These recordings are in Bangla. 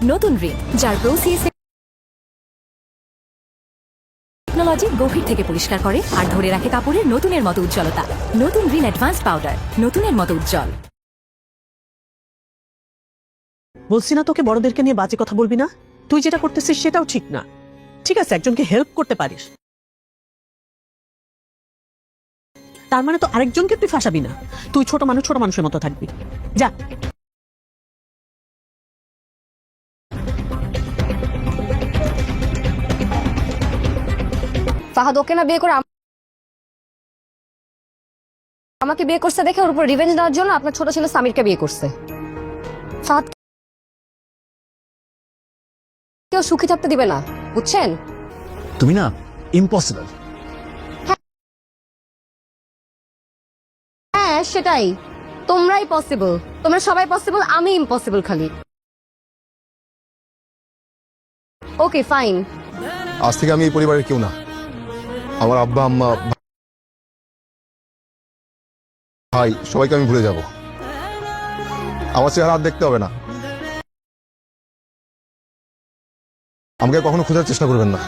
নতুন রিন যার প্রোসিএস টেকনোলজি গভীর থেকে পরিষ্কার করে আর ধরে রাখে কাপড়ের নতুনের মতো উজ্জ্বলতা। নতুন রিন অ্যাডভান্স পাউডার, নতুনের মতো উজ্জ্বল। বলছি না তোকে বড়দেরকে নিয়ে বাজে কথা বলবি না। তুই যেটা করতেছিস সেটাও ঠিক না। ঠিক আছে, একজনকে হেল্প করতে পারিস, তার মানে তো আরেকজনকে তুই ফাঁসাবি না। তুই ছোট মানুষের মতো থাকবি। যা। ফাহাদ ওকে না বিয়ে করে আমাকে বিয়ে করছে দেখে ওর উপর রিভেঞ্জ নেওয়ার জন্য আপনার ছোট ছেলে সামিরকে বিয়ে করছে। ফাহাদ কেউ সুখী থাকতে দিবে না, বুঝছেন? তুমি না ইম্পসিবল। হ্যাঁ সেটাই, তোমরাই পসিবল, তোমরা সবাই পসিবল, আমি ইম্পসিবল খালি। Okay fine. আজ থেকে আমি এই পরিবারের কেউ না। আমার আব্বা আম্মা ভাই সবাইকে আমি ভুলে যাব। আমার চেহারা আর দেখতে হবে না। আমাকে কখনো খোঁজার চেষ্টা করবেন না।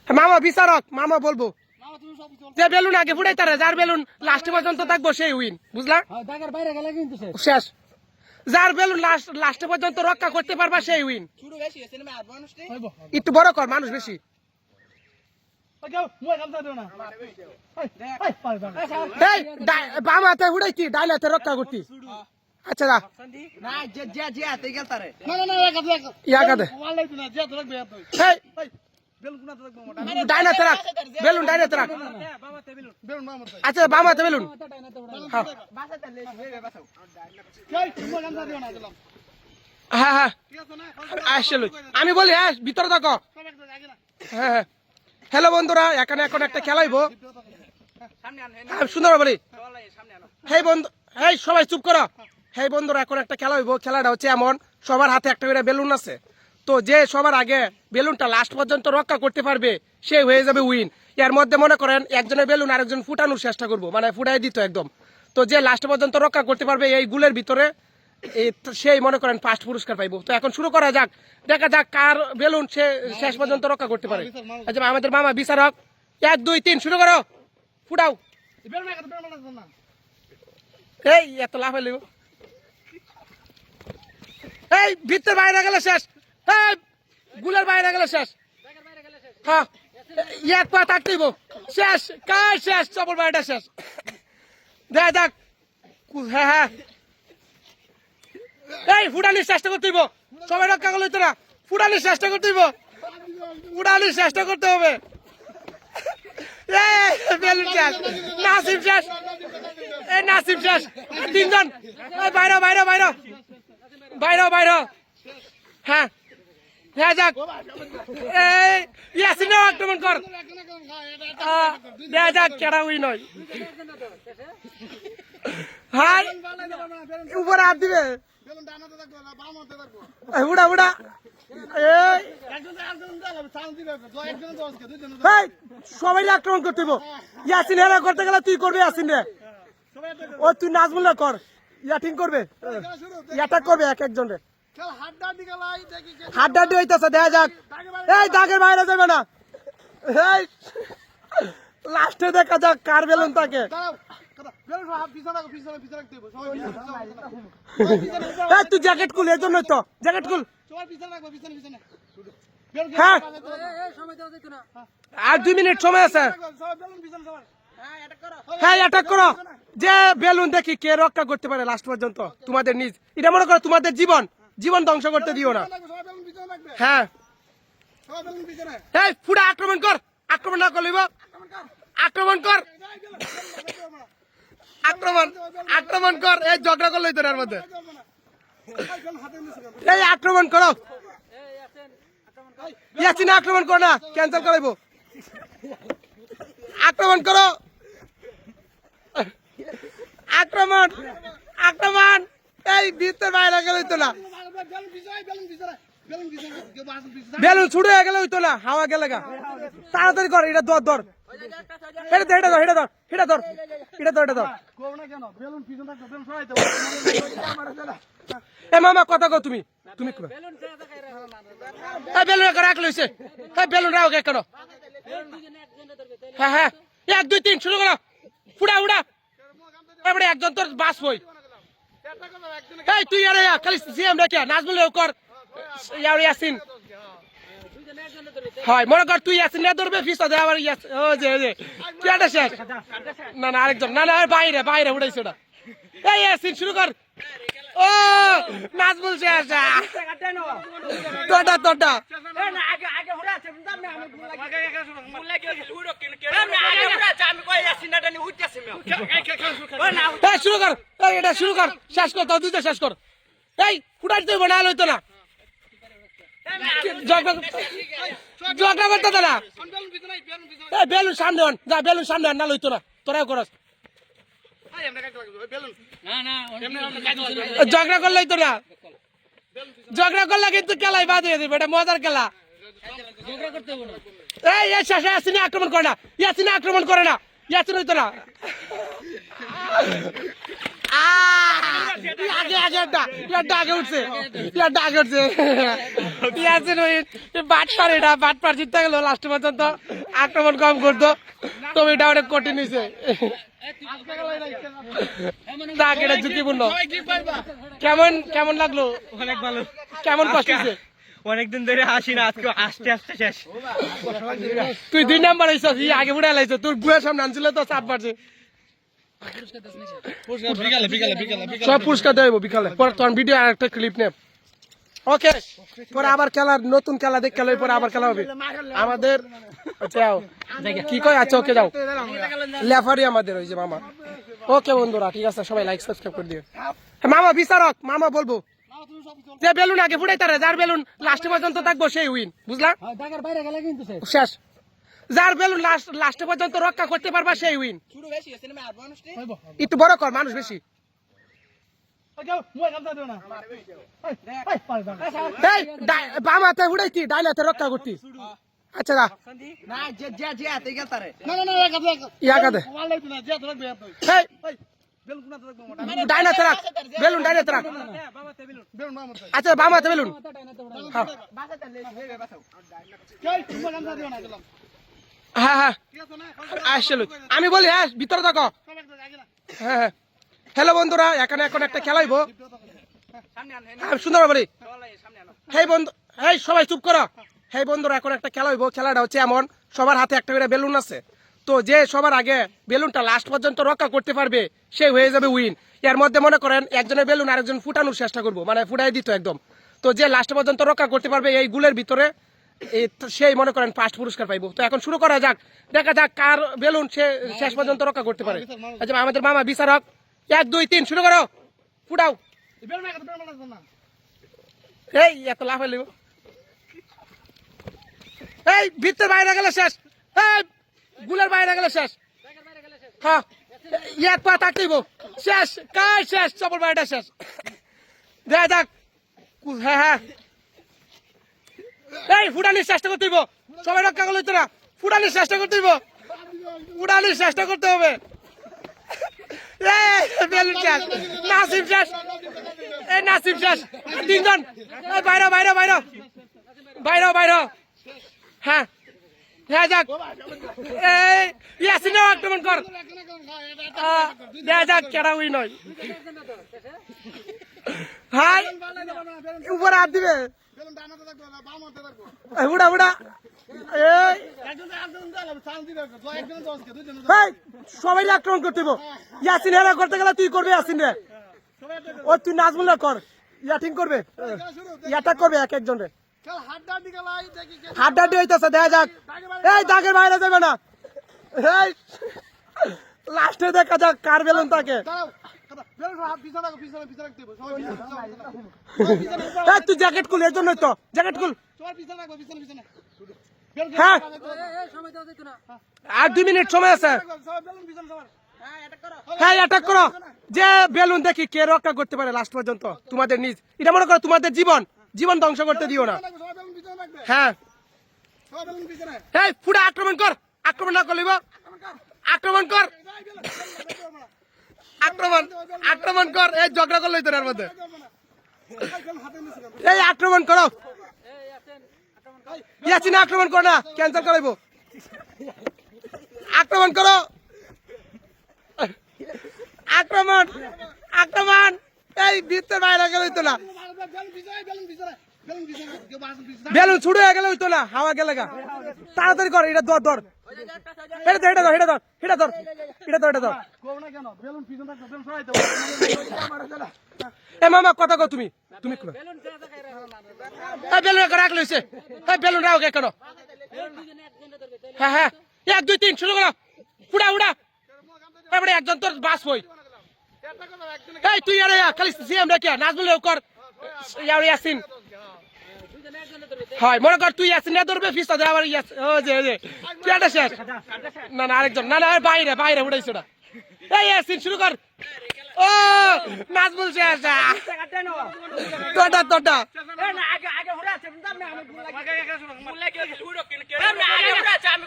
মামা বিচারক, মামা বলবো যে বেলুন আগে ফুটাই তারা, যার বেলুন লাস্ট পর্যন্ত থাকবো সেই উইন, বুঝলা? শেষ। যার বেলুন লাস্ট পর্যন্ত রক্ষা করতে পারবা সেই উইন। একটু বড় কর, মানুষ বেশি। বাম হাতে উড়াইতি, ডাইন হাতে রক্ষা করতি। আচ্ছা দা ডাইন হাতে রাখ বেলুন, ডাইন হাতে রাখ। আচ্ছা বাম হাতে বেলুন। হ্যাঁ হ্যাঁ আসলে আমি বলি, হ্যাঁ ভিতরে থাকো। হ্যাঁ হ্যাঁ হ্যালো বন্ধুরা, এখানে এখন একটা খেলাইবো, সুন্দর বলি। হেই বন্ধু, হেই সবাই চুপ করো। হেই বন্ধুরা, এখন একটা খেলা হইব। খেলাটা হচ্ছে এমন, সবার হাতে একটা করে বেলুন আছে, তো যে সবার আগে বেলুনটা লাস্ট পর্যন্ত রক্ষা করতে পারবে সে হয়ে যাবে উইন। এর মধ্যে মনে করেন একজনের বেলুন আরেকজন ফুটানোর চেষ্টা করবো, মানে ফুটাই দিত একদম। তো যে লাস্ট পর্যন্ত রক্ষা করতে পারবে এই গুলের ভিতরে, সেই মনে করেন ফার্স্ট পুরস্কার পাইবো। তো এখন শুরু করা যাক, দেখা যাক কার বেলুন সে শেষ পর্যন্ত রক্ষা করতে পারে। আচ্ছা আমাদের মামা বিচারক, 1 2 3 শুরু করো, ফুটাও। এই এত লাভ হইল, এই ভিতর বাইরে গেলে শেষ, এই গুলের বাইরে গেলে শেষ। হ্যাঁ এক পা থাকতেইব, শেষ কাজ শেষ, চপল বাইরেটা শেষ। দেখ দেখ, হ্যাঁ হ্যাঁ এই ফুটানির চেষ্টা করতে হইব, সবাই রক্ষা করলে তোরা ফুটানির চেষ্টা করতে হইব, ফুটানির চেষ্টা করতে হবে। বেলুন শেষ, নাসিম শেষ, এই নাসিম শেষ। 3 জন বাইরে বাইরে বাইরে বাইরে বাইরে। হ্যাঁ হ্যাঁ যাক, এই ইয়াসিন আক্রমণ কর, দেখা যাক কেডা উইন হয়। হ্যাঁ উপরে হাত দিবে, উড়া উড়া। সবাই আক্রমণ করতে হইব। ইয়াসিন হেরা করতে গেলে তুই করবি, ইয়াসিন রে ও তুই নাজমুল্লাহ কর, ইয়াটিং করবে, অ্যাটাক করবে এক একজন রে। হাড্ডাড্ডি হইতেছে, দেখা যাক। এই দাগের বাইরে যাবে না, এই লাস্টে দেখা যাক কার বেলুন থাকে। তুই জ্যাকেট খুল, এর জন্যই তো জ্যাকেট খুল। হ্যাঁ আর 2 মিনিট সময় আছে। হ্যাঁ অ্যাটাক করো, যে বেলুন দেখি কে রক্ষা করতে পারে লাস্ট পর্যন্ত। তোমাদের নিজ এটা মনে করো তোমাদের জীবন, জীবন ধ্বংস করতে দিও না। হ্যাঁ এই ফুটা আক্রমণ কর, আক্রমণ না করলিব, আক্রমণ কর, আক্রমণ আক্রমণ কর। এই ঝগড়া করলো তোর মধ্যে, এই আক্রমণ করো। ইয়াসিন আক্রমণ করো না, ক্যান্সেল করাইবো। আক্রমণ করো, আক্রমণ আক্রমণ। এই ভিতর বাইরে গেলে হইতো না, বেলুন ছুটে গেলে হইতো না, হাওয়া গেলে গা। তাড়াতাড়ি কর, এটা ধর ধর, এটা ধর, এটা ধর, এটা ধর, এটা ধর, এটা ধর, এটা ধর। এ মামা কথা কও, তুমি তুমি বেলুন রাখ লইছে, বেলুন রাখ কেন? হ্যাঁ হ্যাঁ 1 2 3 শুরু করো, ফুড়া উড়া। এবারে একজন তোর বাস বই। এই তুই আরে খালি সিএম রেখে নাজমুল কর, ইয়াসিন হয় মনে কর তুই ইয়াসিন না ধরবে, ফিসা দে আবার ইয়াস। ও যে যে কেডা শেষ, না না আরেকজন, না না বাইরে বাইরে উড়াইছে ওটা। এই ইয়াসিন শুরু কর। ও নাজমুল শেষ, তোটা তোটা। শুরু কর, এটা শুরু কর, শেষ কর, তো দুইটা শেষ কর। এই ফুটাই তুই বানা লইতো না, ঝগড়া করতে না। বেলুন সামনে হন, যা বেলুন সামনে হন, না লইতো না, তোরাও করস। ঝগড়া করলে তো না, ঝগড়া করলে কিন্তু খেলাই বাদ হয়ে যাবে, এটা মজার খেলা। এই ইয়াসিন আক্রমণ করে না, ইয়াসিন আক্রমণ করে না, ইয়াসিন হইতো না। আগে আগে আগে উঠছে আগে উঠছে ইয়াসিন বাটপার এটা বাটপার জিততে গেল লাস্ট পর্যন্ত আক্রমণ কম করতো তবে এটা অনেক কঠিন হয়েছে যাক এটা ঝুঁকিপূর্ণ কেমন কেমন লাগলো অনেক ভালো, কেমন কষ্ট হয়েছে অনেকদিন ধরে হাসি না, আজকে আস্তে আস্তে শেষ। তুই 2 নাম্বার হইছস ই আগে বুড়া লাইছ তোর বুয়ের সামনে আনছিল তো চাপ মারছে সব পুরস্কার দেবো বিকালে পরে তোর ভিডিও আর একটা ক্লিপ নে ওকে পরে আবার খেলার নতুন খেলা দেখ খেলা পরে আবার খেলা হবে আমাদের যাও কি কয় আচ্ছা ওকে যাও লেফারি আমাদের ওই যে মামা ওকে বন্ধুরা ঠিক আছে সবাই লাইক সাবস্ক্রাইব করে দিও মামা বিচারক মামা বলবো যে বেলুন আগে ফুটাইতারে যার বেলুন লাস্ট পর্যন্ত থাকবো সেই উইন বুঝলা শেষ যার বেলুন লাস্ট পর্যন্ত রক্ষা করতে পারবা সেই উইন একটু বড় কর মানুষ বেশি বামাতে উড়াইতি ডাইলাতে রক্ষা করতি আচ্ছা ডাইনাতে রাখ বেলুন ডাইনাতে রাখ আচ্ছা বামাতে বেলুন হ্যাঁ হ্যাঁ আসলে আমি বলি হ্যাঁ ভিতরে থাকো হ্যাঁ হ্যাঁ হ্যালো বন্ধুরা এখানে এখন একটা খেলাইবো সুন্দর বলি হেই বন্ধু হেই সবাই চুপ করো হেই বন্ধুরা এখন একটা খেলা হইব খেলাটা হচ্ছে এমন সবার হাতে একটা করে বেলুন আছে তো যে সবার আগে বেলুনটা লাস্ট পর্যন্ত রক্ষা করতে পারবে সে হয়ে যাবে উইন এর মধ্যে মনে করেন একজনের বেলুন আরেকজন ফুটানোর চেষ্টা করবো মানে ফুটাই দিত একদম তো যে লাস্ট পর্যন্ত রক্ষা করতে পারবে এই গুলের ভিতরে সেই মনে করেন ফার্স্ট পুরস্কার পাইবো তো এখন শুরু করা যাক দেখা যাক কার বেলুন সে শেষ পর্যন্ত রক্ষা করতে পারে আচ্ছা আমাদের মামা বিচারক 1 2 3 শুরু করো ফুটাও এই এত লাফ হইল এই ভিতর বাইরে গেলে শেষ এই গুলের বাইরে গেলে শেষ হ্যাঁ এক পা থাকতেইব শেষ কাজ শেষ চপল বাইরেটা শেষ দেখা যাক হ্যাঁ হ্যাঁ এই ফুটানির চেষ্টা করতে হইব সবাই রক্ষা করলে তো না ফুটানির চেষ্টা করতে হইব ফুটানির চেষ্টা করতে হবে বেলুন শেষ নাসিম শেষ এই নাসিম শেষ 3 জন বাইরে বাইরে বাইরে বাইরে বাইরে হ্যাঁ হ্যাঁ যাক এই ইয়াসিনও আক্রমণ কর দেখা যাক কেডা উইন হয় হাই উপরে হাত দিবে উড়া উড়া সবাই আক্রমণ করতে ইয়াসিন হেরা করতে গেলে তুই করবি ইয়াসিন রে ও তুই নাজমুল কর ইয়াটিং করবে ইয়াটাক করবে এক একজন রে হাড্ডাড্ডি হইতেছে দেখা যাক এই দাগের বাইরে যাবে না এই লাস্টে দেখা যাক কার বেলুন থাকে তুই জ্যাকেট খুল এর জন্যই তো জ্যাকেট খুল হ্যাঁ আর 2 মিনিট সময় আছে হ্যাঁ অ্যাটাক করো যে বেলুন দেখি কে রক্ষা করতে পারে লাস্ট পর্যন্ত তোমাদের নিজ এটা মনে করো তোমাদের জীবন ধ্বংস করতে দিও না হ্যাঁ এই পুরা আক্রমণ কর আক্রমণ না করলিব আক্রমণ কর আক্রমণ কর এই ঝগড়া করলই তোর মধ্যে এই আক্রমণ করো ইয়াসিন আক্রমণ কর না ক্যান্সেল করাইবো আক্রমণ করো আক্রমণ এই ভিতর বাইরে গেলে হইতো না বেলুন ছুড়ে গেলে হইতো না হাওয়া গেলে গা তাড়াতাড়ি কর এটা ধর এটা ধর এ মামা কথা কও তুমি বেলুন রাখলে হইছে বেলুন রাখো কেন হ্যাঁ হ্যাঁ 1 2 3 শুরু করো উড়া তারপরে একজন তোর বাস হই এই তুই আরে খালি সিএম রে কে নাজমুল কর ইয়াসিন হয় মনে কর তুই ইয়াসিন না ধরবে ফিসা দে আবার ও যে কেডা শেষ না আরেকজন না বাইরে উড়াইছ ওটা এই ইয়াসিন শুরু কর ও নাজমুল শেষ তোটা আগে উড়াছে আমি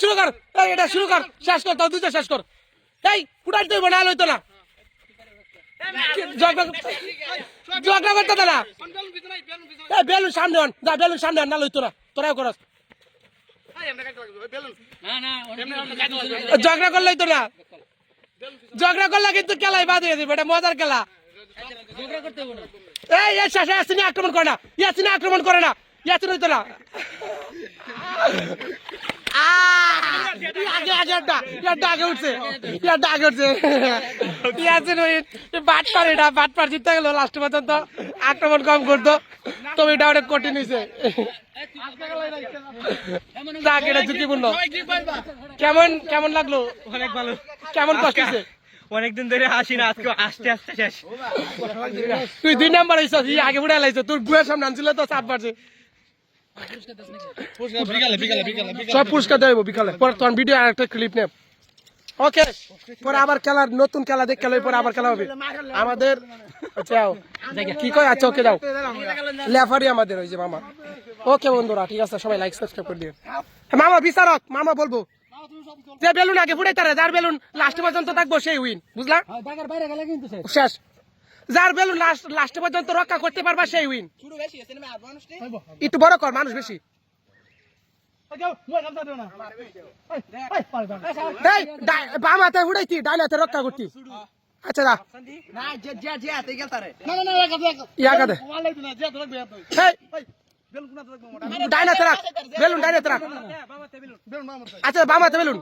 শুরু কর এটা শুরু কর শেষ কর তাও দুইটা শেষ কর এই ফুটাই তুই বানা লইতো না ঝগড়া করতে না এই বেলুন সামনে আন যা বেলুন সামনে আন না লইতো না তোরাও করস ঝগড়া করলেই তো না ঝগড়া করলে কিন্তু খেলাই বাদ হয়ে যাবে এটা মজার খেলা এই ইয়াসিনে আক্রমণ করে না ইয়াসিনে আক্রমণ করে না ইয়াসিন হইতো না আগে উঠছে বাটপার জিতে গেল লাস্ট পর্যন্ত আক্রমণ কম করতো তবে এটা অনেক কঠিন হয়েছে ঝুঁকিপূর্ণ কেমন কেমন লাগলো অনেক ভালো কেমন কষ্ট হয়েছে অনেকদিন ধরে আসি না আজকে আস্তে আস্তে শেষ তুই 2 নাম্বার হইছ আগে উড়ে লাইছ তোর বুয়ের সামনে আনছিল তো 7 বাজে সব পুরস্কার দেবো বিকালে পরে তোর ভিডিও আর একটা ক্লিপ নে ওকে পরে আবার খেলার নতুন খেলা দেখ খেলা পরে আবার খেলা হবে আমাদের যাও কি কয় আচ্ছা ওকে যাও লেফারি আমাদের ওই যে মামা ওকে বন্ধুরা ঠিক আছে সবাই লাইক সাবস্ক্রাইব করে দিও মামা বিচারক মামা বলবো যে বেলুন আগে ফুটাই তারা যার বেলুন লাস্ট পর্যন্ত থাকবো সেই উইন বুঝলা শেষ যার বেলুন লাস্ট পর্যন্ত রক্ষা করতে পারবা সেই উইন একটু বড় কর মানুষ বেশি বামাতে উড়াইতি ডাইনাতে রক্ষা করতি আচ্ছা দা ডাইনাতে রাখ বেলুন ডাইনাতে রাখ আচ্ছা বামাতে বেলুন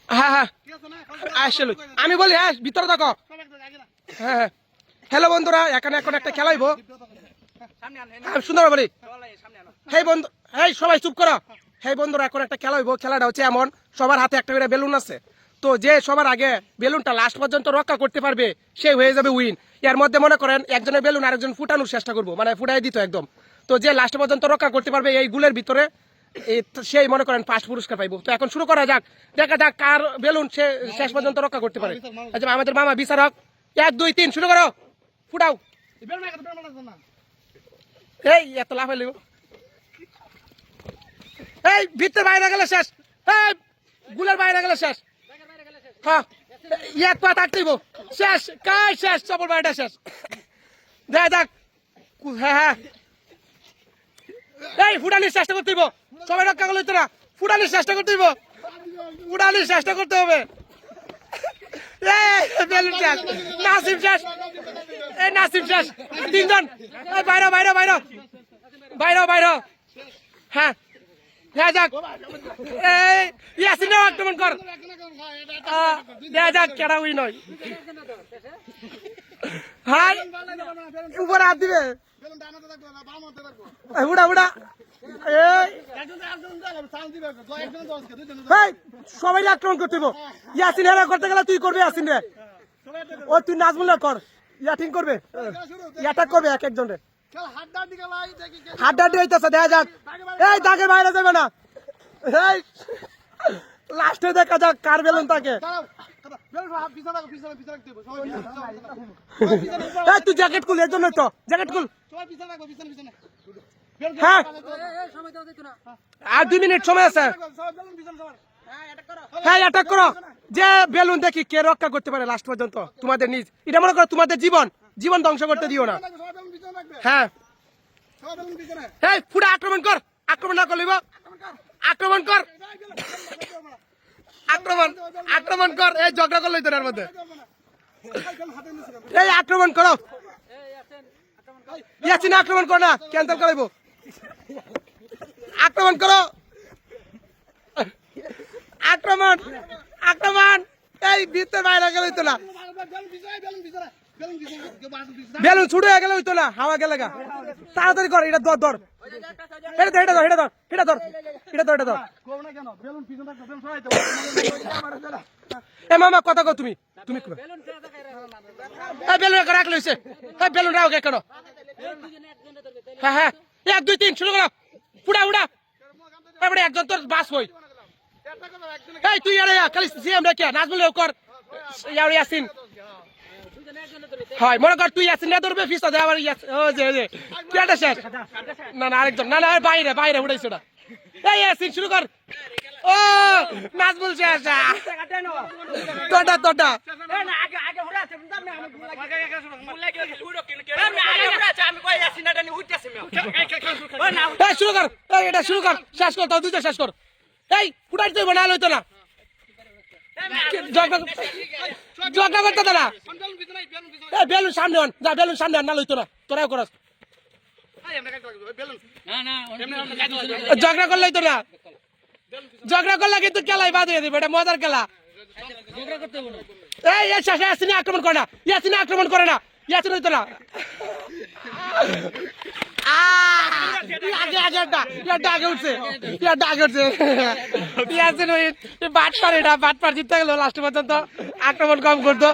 হ্যাঁ হ্যাঁ আসলে আমি বলি হ্যাঁ ভিতরে থাকো হ্যাঁ হ্যাঁ হ্যালো বন্ধুরা এখানে এখন একটা খেলাইবো সুন্দর বলি হেই বন্ধু হেই সবাই চুপ করো হেই বন্ধুরা এখন একটা খেলা হইব খেলাটা হচ্ছে এমন সবার হাতে একটা করে বেলুন আছে তো যে সবার আগে বেলুনটা লাস্ট পর্যন্ত রক্ষা করতে পারবে সে হয়ে যাবে উইন এর মধ্যে মনে করেন একজনের বেলুন আরেকজন ফুটানোর চেষ্টা করবো মানে ফুটাই দিত একদম তো যে লাস্ট পর্যন্ত রক্ষা করতে পারবে এই গুলের ভিতরে সেই মনে করেন ফার্স্ট পুরস্কার পাইবো তো এখন শুরু করা যাক দেখা যাক কার বেলুন সে শেষ পর্যন্ত রক্ষা করতে পারে আচ্ছা আমাদের মামা বিচারক 1 2 3 শুরু করো ফুটাও এই এত লাভ হইল এই ভিতরে বাইরে গেলে শেষ এই গুলের বাইরে গেলে শেষ হ্যাঁ এক পা থাকতেইব শেষ কাজ শেষ সবল বাইরেটা শেষ দেখ দেখ হ্যাঁ হ্যাঁ এই ফুটানির চেষ্টা করতে হইব সবাই রক্ষা করলে তো না ফুটানির চেষ্টা করতে হইব ফুটানির চেষ্টা করতে হবে বেলুন শেষ নাসিম শেষ এই নাসিম শেষ 3 জন এই বাইরে বাইরে বাইরে বাইরে বাইরে হ্যাঁ হ্যাঁ যাক এই ইয়াসিন আক্রমণ কর যাক কেডা উই নয় হাই উপরে হাত দিবে উড়া উড়া সবাই আক্রমণ করতে ইয়াসিন হেরা করতে গেলে তুই করবে ইয়াসিন রে ও তুই নাজমুল কর ইয়াটিং করবে অ্যাটাক করবে এক একজন রে হাড্ডাড্ডি হইতেছে দেখা যাক এই দাগের বাইরে যাবে না এই লাস্টে দেখা যাক কার বেলুন থাকে তুই জ্যাকেট খুল এর জন্য তো জ্যাকেট খুল হ্যাঁ আর 2 মিনিট সময় আছে হ্যাঁ অ্যাটাক করো যে বেলুন দেখি কে রক্ষা করতে পারে লাস্ট পর্যন্ত তোমাদের নিজ এটা মনে করো তোমাদের জীবন ধ্বংস করতে দিও না হ্যাঁ এই পুরো আক্রমণ কর আক্রমণ না করলিব আক্রমণ কর আক্রমণ কর এই ঝগড়া করলই তোর মধ্যে এই আক্রমণ করো ইয়াসিন আক্রমণ কর না ক্যান্সেল করাইবো আক্রমণ করো আক্রমণ এই ভিতর বাইরে গেলে হইতো না বেলুন ছুটে গেলে হইতো না হাওয়া গেলে গা তাড়াতাড়ি কর এটা ধর এটা ধর এ মামা কথা কও তুমি বেলুন রাখ লইছে বেলুন রাখ কেন হ্যাঁ হ্যাঁ 1 2 3 শুরু করো উড়া উড়া এবারে একজন তোর বাস হই এই তুই আরে খালি সিএম রে কে নাজমুল কর ইয়াসিন হয় মনে কর তুই ইয়াসিন না ধরবে ফিসা দে আবার ও যে কেডা শেষ না আরেকজন না বাইরে উড়াইছে ওটা এই ইয়াসিন শুরু কর ও নাচ বলছে আশা তোটা এই শুরু কর এই এটা শুরু কর শেষ কর তাও দুইটা শেষ কর এই ফুটাই তুই বানালো হইতো না ঝগড়া করতে দাঁড়া এই বেলুন সামনে আন যা বেলুন সামনে আন না লইতো না তোরাও করস ঝগড়া করলেই তো না ঝগড়া করলে কিন্তু খেলাই বাদ হয়ে দেবে এটা মজার খেলা এই ইয়াসিন আক্রমণ করে না ইয়াসিন আক্রমণ করে না ইয়াসিন হইতো না আগে উঠছে ইয়াসিন ওই বাট পার জিততে গেল লাস্ট পর্যন্ত আক্রমণ কম করতো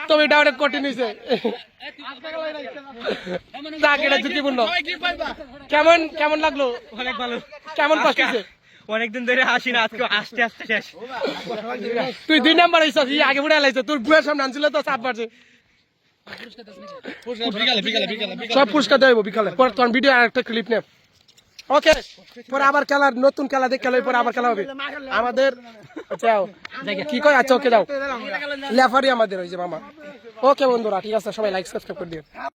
তবে এটা অনেক কঠিন হয়েছে এটা ঝুঁকিপূর্ণ কেমন লাগলো অনেক ভালো কেমন কষ্ট হয়েছে অনেকদিন ধরে আসি না আজকে আসতে আসতে শেষ তুই 2 নাম্বার হইছিস আগে বুড়া লাইছ তোর বুয়ের সামনে আনছিল তো চাপ মারছে সব পুরস্কার দেবো বিকালে পরে তোর ভিডিও আর একটা ক্লিপ নে ওকে পরে আবার খেলার নতুন খেলা দেখ খেলা পরে আবার খেলা হবে আমাদের যাও কি কয় আচ্ছা ওকে যাও লেফারি আমাদের ওই যে মামা ওকে বন্ধুরা ঠিক আছে সবাই লাইক সাবস্ক্রাইব করে দিও